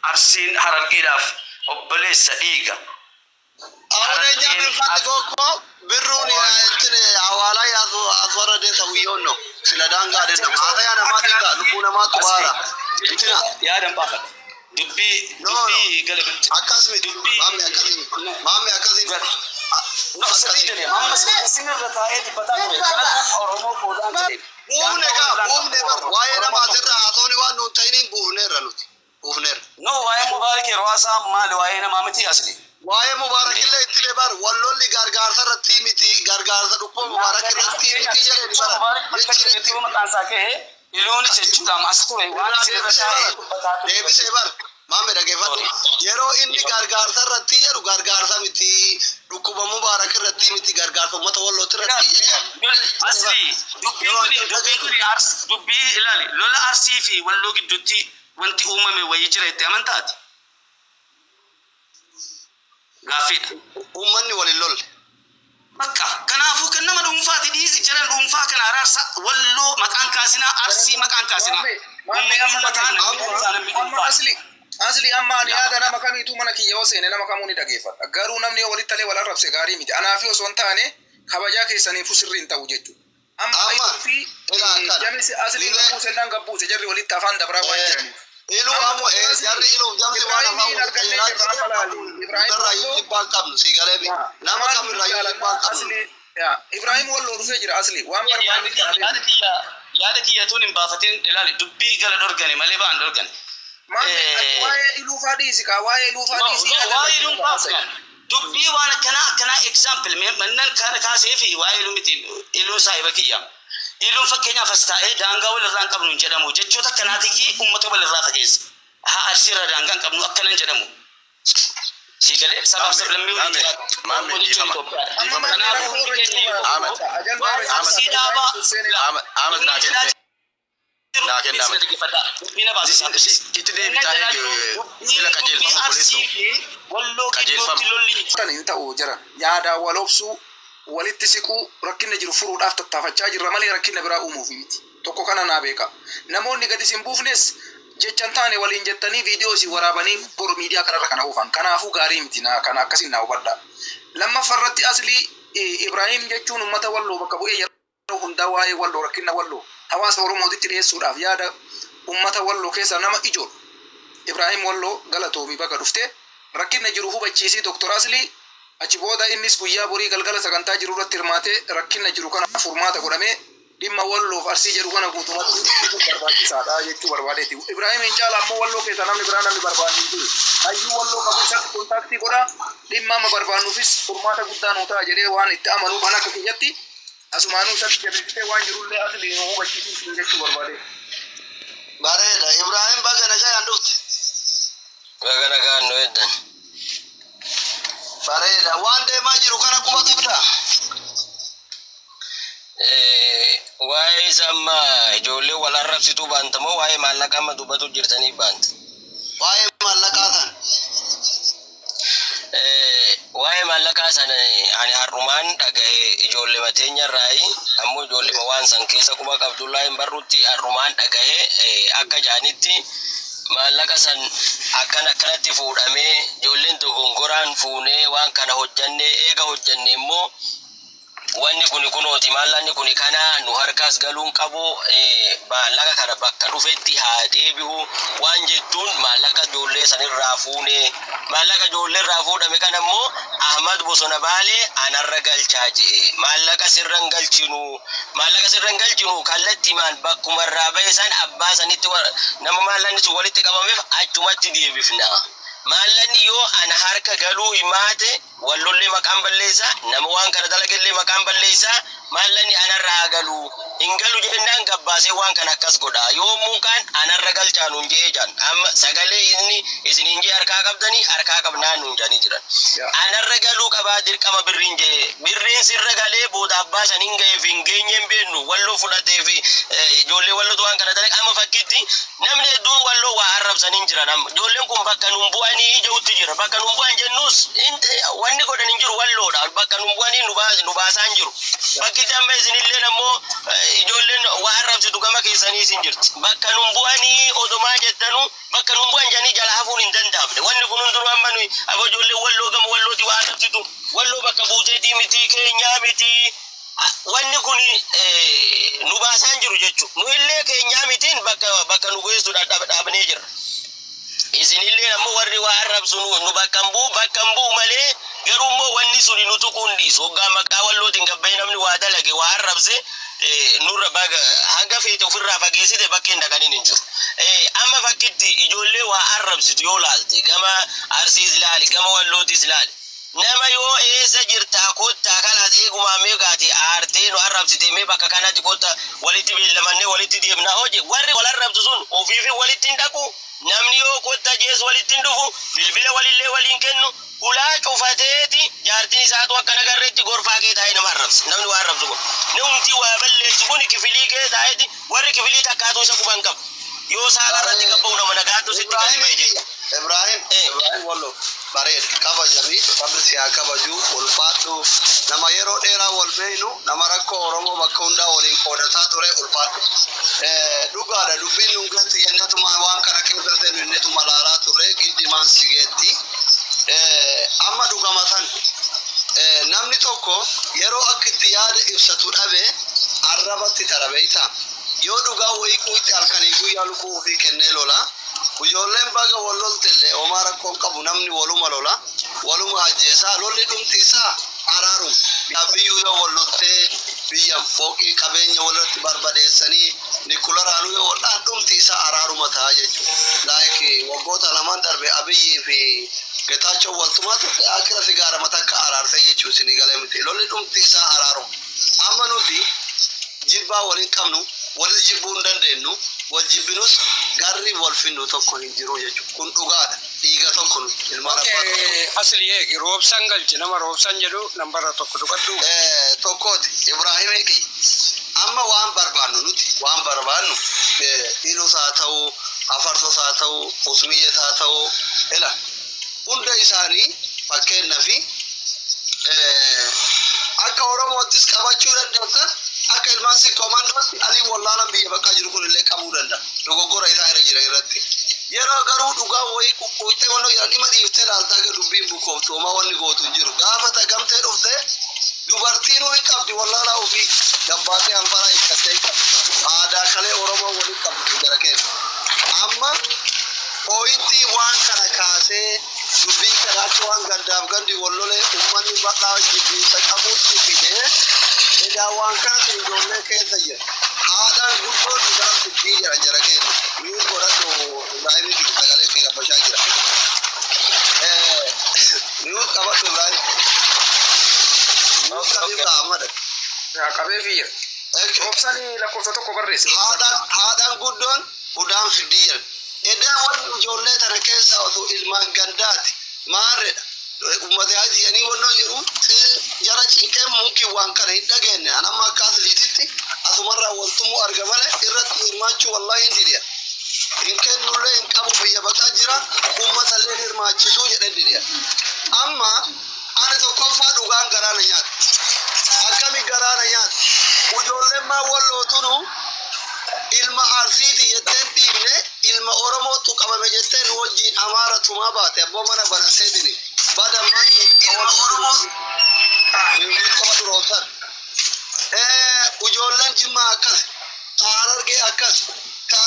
arsiin harargeedhaaf obboleessa dhiiga. Awwaala nyaanni fatti gookoo birruun yaa'ettine awwaala yaadu aswarra deessa guyyoonno sila daangaa deessa maata yaa namaati gaa lubbuu namaatti baara. Yaadan baafadha. Dubbii galabatti. Akkasumi maammi akkasii. No, asirri amma sinirra taa'ee dibbataa ture. Kanaaf Oromoo qoodaan jedhee. Buufne bar waa'ee namaatirra haasawni waan nuun ta'iniin buufneerra nuti. Buufneerra. No, waa'ee Mubaarak yeroo haasaa maali waa'ee namaa miti asli. Waa'ee Mubaarak illee itti bar wallolli gargaarsa irratti miti gargaarsa dhukkoo Mubaarak irratti miti jedhee bara. Mubaarak irratti maqaan isaa ka'ee iluun jechuudhaan as ture waan sinirra taa'ee dibbataa ture. Deebisee bar. Maame dhaggeeffadhu yeroo inni gargaarsa irratti jedhu gargaarsa miti dhukkuba Mubaarak irratti miti gargaarsa uummata Wallootti irratti asli dubbii ilaali lola Arsii fi Walloo gidduutti wanti uumame wayii jira itti amantaati. Gaaffiidha. Uummanni waliin lolle. Bakka kanaafuu kan nama dhuunfaati dhiisi jiran dhuunfaa kana araarsa Walloo maqaan kaasinaa Arsii maqaan kaasinaa. Asli amma ani yaada nama kamiitu mana kiyya yoo seene nama kamuu ni dhageeffadha. Garuu namni walitti talee wal arrabse gaarii miti. Anaafi osoo hin taane kabajaa keessaniifuu sirriin ta'u jechuudha. Amma fi jamisi asli lubbuu seenaan gabbuuse jarri walitti afaan dabraa waan jiraniif. Iluu ammoo jarri iluu jamsi waan afaan Ibrahim jibbaan qabnu si galeemi. Nama kamirraa jibbaan qabnu. Ibrahim Walloo dhufee jira asli waan barbaadu. Yaada kiyyatuun hin baafatin ilaali dubbii gala dhorgane malee ba'an dhorgane. Waa'ee ilufaa dhiisi kaa waa'ee ilufaa dhiisi. Waa'ee ilufaa dubbii waan akkanaa example mannan kana kaasee fi waa'ee iluu miti iluun saahiba kiyya. Iluun fakkeenyaaf as taa'ee daangaa walirraa hin qabnu jedhamu jechoota akkanaatiyyii uummata walirraa fageessa. Haa arsirra daangaa hin qabnu akkanan jedhamu. Si galee sabaaf sablammii yaada wal obsuu walitti siquu rakkina jiru furuudhaaf tattaafachaa jirra malee rakkina biraa uumuuf miti. Tokko kana naa beeka. Namoonni gadi sin buufnes jechan taane waliin jettanii viidiyoo si waraabanii bor miidiyaa kanarra kana oofan. Kanaafuu gaarii miti kana akkasiin naa hubadha. Lammaffaarratti asli Ibrahim jechuun uummata Walloo bakka bu'ee yeroo hundaa waa'ee Walloo rakkina Walloo hawaasa Oromootitti dhiyeessuudhaaf yaada uummata Walloo keessa nama ijoo Ibrahim Walloo galatoomii bakka dhufte rakkina jiru hubachiisii Dr. Asli achi booda innis guyyaa borii galgala sagantaa jiru irratti hirmaatee rakkina jiru kana furmaata godhamee dhimma Walloof Arsii jedhu kana guutumatti barbaachisaadha jechuu barbaadeeti. Ibrahim hin caala ammoo Walloo keessa namni biraa namni barbaadu jiru. Hayyuu Walloo qabu isatti kontaaktii godha dhimma amma barbaannuufis furmaata guddaa nuu ta'a jedhee waan itti amanuuf kan akka kiyyatti asumaanuu isatti jabeessitee waan jirullee asli nu hubachiisuuf jechuu barbaade. Bareeda Ibrahim bagana jaan dhufte. Bagana gaannoo eddan. Bareeda waan deemaa jiru kana kuma qabda. Waa'ee isamma ijoollee wal arrabsituu baantamoo waa'ee maallaqaa amma dubbatu jirtanii baante. Waa'ee maallaqaa tan. Waa'ee maallaqaa sana ani har'umaan dhaga'e ijoollee mateenya irraayi ammoo ijoollee waan san keessa quba qabdullaa hin barrutti har'umaan dhaga'e akka jaanitti maallaqa san akkanatti fuudhamee ijoolleen dogongoraan fuunee waan kana hojjannee eega hojjanne immoo wanni kunooti maallaqni kuni kana nu harkaas galuun qabu maallaqa kana bakka dhufetti haa deebi'u waan jettuun maallaqa ijoollee sanirraa fuunee maallaqa ijoollee irraa fuudhame kana immoo Ahmad Bosona Baalee anarra galchaa jee maallaqa sirran galchinu kallattii maal bakkuma irraa ba'e san abbaa sanitti nama maallaqni sun walitti qabameef achumatti deebifna. Maallaqni yoo ana harka galuu himaate wallollee maqaan balleessa nama waan kana dalagallee maqaan balleessa maallaqni anarraa galu hin galu jennaan gabbaasee waan kana akkas godha yoo mukaan anarra galchaanuun jee jan amma sagalee inni isin hinjee harkaa qabdanii harkaa qabnaan nuun janii jiran anarra galuu qabaa dirqama birriin sirra galee booda abbaa san hin ga'eef hin geenyeen beennu walloo fudhatee fi ijoollee wallootu waan kana dalaga amma fakkiitti namni hedduun walloo waa arrabsanii jiran amma ijoolleen kun bakka nuun bu'anii ija'utti jira bakka nuun bu'an jennus wanni godhan hin jiru walloodha bakka nuun bu'anii nu baasaan jiru bakki dambe isinillee nammoo ijoolleen waa arrabsitu gama keessanii isin jirti bakka nun bu'anii odomaa jettanu bakka nun bu'an janii jala hafuun hin danda'amne wanni kun hundinuu amma nuyi abo ijoollee walloo gama wallooti waa arrabsitu walloo bakka buuteetii miti keenyaa miti wanni kun nu baasaan jiru jechuudha nu illee keenyaa mitiin bakka nu geessuudhaan dhaabnee jirra. Isinillee ammoo warri waa arrabsu nu bakkan buu malee garuu immoo wanni suni nu tuquun dhiisu hoggaa maqaa wallootiin gabbayee namni waa dalage waa arrabse nurra baga hanga feete ofirraa fageessite bakkeen dhaqaniin hin jiru. Amma fakkitti ijoollee waa arrabsitu yoo laalte gama Arsiis ilaali gama Wallootis ilaali. Nama yoo eessa jirtaa kottaa kanaas eegumaa meeqaati aartee nu arrabsite mee bakka kanatti kotta walitti beellamannee walitti deemnaa hojii warri wal arrabsu sun ofiifi walitti hin dhaqu. Namni yoo kotta jees walitti hin dhufu bilbila walillee waliin kennu ulaa cufateeti jaartiin isaatu akka nagarreetti gorfaa kee taa'ee nama arrabsa namni waa arrabsu kun namti waa balleessu kun kifilii kee taa'eeti warri kifilii takkaatu isa quban qabu yoo saalarratti qabba'u nama nagaatu sitti gadi ba'e jechuudha. Ibrahim wallo bareed kabajamii qabri siyaa kabaju ulfaadhu nama yeroo dheeraa wal beeynu nama rakkoo Oromoo bakka hundaa waliin qoodataa ture ulfaadhu. Dhugaadha dubbiin nungatti jennatuma waan kana keessatti innetuma laalaa ture giddimaan sigeetti. Amma dhugamatan namni tokko yeroo akka itti yaada ibsatu dhabe arrabatti tarabeeyta yoo dhugaa wayii kuutti halkanii guyyaa lukuu ofii kennee lola. Ijoolleen baga walloltelle homaa rakkoon qabu namni waluma lola waluma ajjeesaa lolli dhumti isaa araarum biyyuu yoo wallottee biyya fooqii qabeenya walirratti barbadeessanii Nikularaanuu yoo wallaan dhumti isaa araaruma ta'a jechuudha. Laayik waggoota lamaan darbe Abiyyii fi Getaachoo waltumaa turte akira sigaara matakka araarsee jechuudha isinii galee miti lolli dhumti isaa araarum. Amma nuti jibbaa waliin qabnu walli jibbuu hin dandeenyu wajjibinus garri wal finnu tokko hin jiru jechuudha kun dhugaadha dhiiga tokko nuti ilma namaa asli roobsan galchi nama roobsan jedhu nambara tokko dhugadhu tokkooti Ibrahim eegi amma waan barbaannu ilus haa ta'u afarsos haa ta'u usmiyyees haa ta'u ila hunda isaanii fakkeenyaa fi akka Oromoottis qabachuu dandeessan akka ilmaan si komandootti ani wallaala biyya bakka jiru kun illee qabuu danda'a dogoggora isaa irra jira irratti yeroo garuu dhugaa wayii qulqulltee wanno jedhan dhima dhiiftee laaltaa ga dubbiin bukooftu homaa wanni gootu hin jiru gaafa tagamtee dhufte dubartiin ho'i qabdi wallaala ofii gabbaatee hanfara hiikkattee qabdi aadaa kalee Oromoo waliin qabdi jara keessa amma ho'itti waan kana kaasee dubbii kanaatti waan gandaaf gandi wallolee uummanni bal'aa jibbiinsa qabuutti fidee egaa waan kanatti ijoollee keessa jira haadhaan guddoo dhugaan dubbii jara keenya mi'uu godhatu Ibrahimii fi sagalee kee gabbashaa jira mi'uu qabatu Ibrahim mi'uu qabii kaa'amada qabee fi jira obsanii lakkoofsa tokko barreesse haadhaan guddoon udaan fiddii jira edaa wanni ijoollee tana keessa osoo ilmaan gandaati maarredha ummata yaadiyanii wannoo jiru jara cinqee munkii waan kana hin dhageenye anamma akka asliititti asumarraa waltumuu arga malee irratti hirmaachuu wallahi hin didiya hin kennullee hin qabu biyya bakka jira ummatallee hirmaachisuu jedhe didiya amma ani tokkoffaa dhugaan garaana nyaata akkami garaana nyaata ijoolleen maa wallootunu ilma Arsiiti jetteen dhiibne ilma Oromootu qabame jetteen wajjiin Amaara tumaa baate abboo mana banattee dini bada maatti ijoolleen Jimmaa akkas Harargee akkas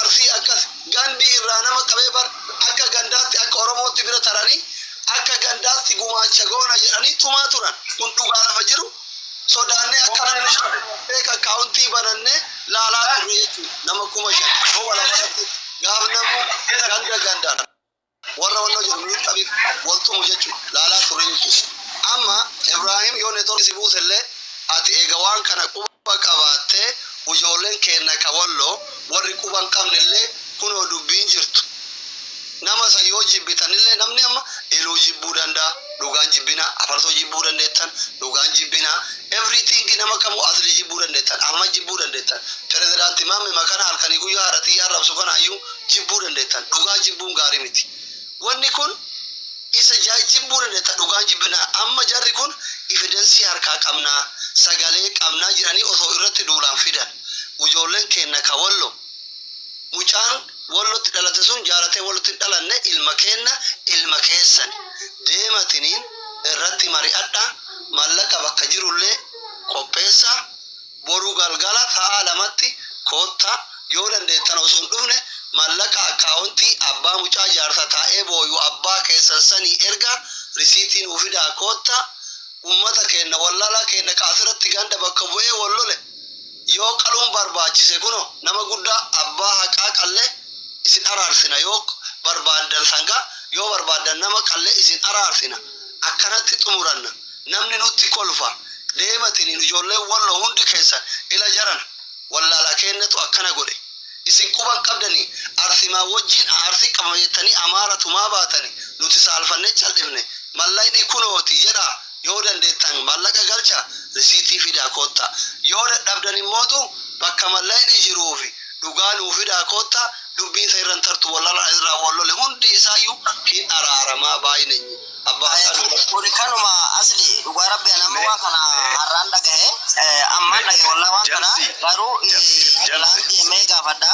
Arsii akkas gandi irraa nama qabee bar akka gandaatti akka Oromootti bira taranii akka gandaatti gumaacha goona jedhanii tumaa turan kun dhugaa lafa jiru sodaannee akka namni beeka kaawuntii banannee laalaa turre jechuudha nama 5,000 wala walatti gaaf namu gandaan warra wannoo jiru mi'uu qabiif waltumu jechuudha laalaa turre jechuudha amma Ibrahim yoo neetoon si buusellee ati eega waan kana quba qabaattee ijoolleen kenna ka walloo warri quban qabnellee kunoo dubbiin jirtu nama san yoo jibbitanillee namni amma iluu jibbuu danda'a dhugaan jibbina afarsoo jibbuu dandeettan dhugaan jibbina everything nama kamu asli jibbuu dandeettan amma jibbuu dandeettan pirezidaantii maamme makana halkanii guyyaa haratii arrabsu kanaayyuu jibbuu dandeettan dhugaa jibbuun gaarii miti wanni kun isa jibbuu dandeettan dhugaan jibbina amma jarri kun evidence harkaa qabnaa sagalee qabnaa jiranii osoo irratti duulaan fidan ijoolleen keenya ka wallo mucaan wallotti dhalate sun jaalatee wallotti dhalanne ilma keenya ilma keessan deematiniin irratti mari'adha mallaqa bakka jirullee qopheessa boru galgala sa'a lamatti kootta yoo dandeettan osoo hin dhufne mallaqa akkaawuntii abbaa mucaa jaarsa taa'ee booyu abbaa keessan sanii erga risiitiin ufidaa kootta ummata keenya wallala keenya kaasirratti ganda bakka bu'ee wallole yoo qaluun barbaachise kuno nama guddaa abbaa haqaa qallee isin araarsina yoo barbaadan sanga yoo barbaadan nama qallee isin araarsina akkanatti xumuranna namni nutti kolfa deematiniin ijoollee wallo hundi keessan ila jaran wallala keenyatu akkana godhe isin quban qabdanii arsimaa wajjin arsi qabamettanii amaaratumaa baatanii nuti saalfanne caldifne mallayni kunooti jedha yoo dandeettan mallaqa galcha risiitii fidaa kootta yoo dadhabdan immootu bakka mallayni jiruufi dhugaa nuu fidaa kootta dubbiin isa irran tartu wallala irraa wallole hundi isaayyuu hin araaramaa baay'ineenyi Kuni kanuma asli dhugaa rabbi nama waan kana har'aan dhagahe amma dhagahe wallah waan kana garuu ilaan deemee gaafadha.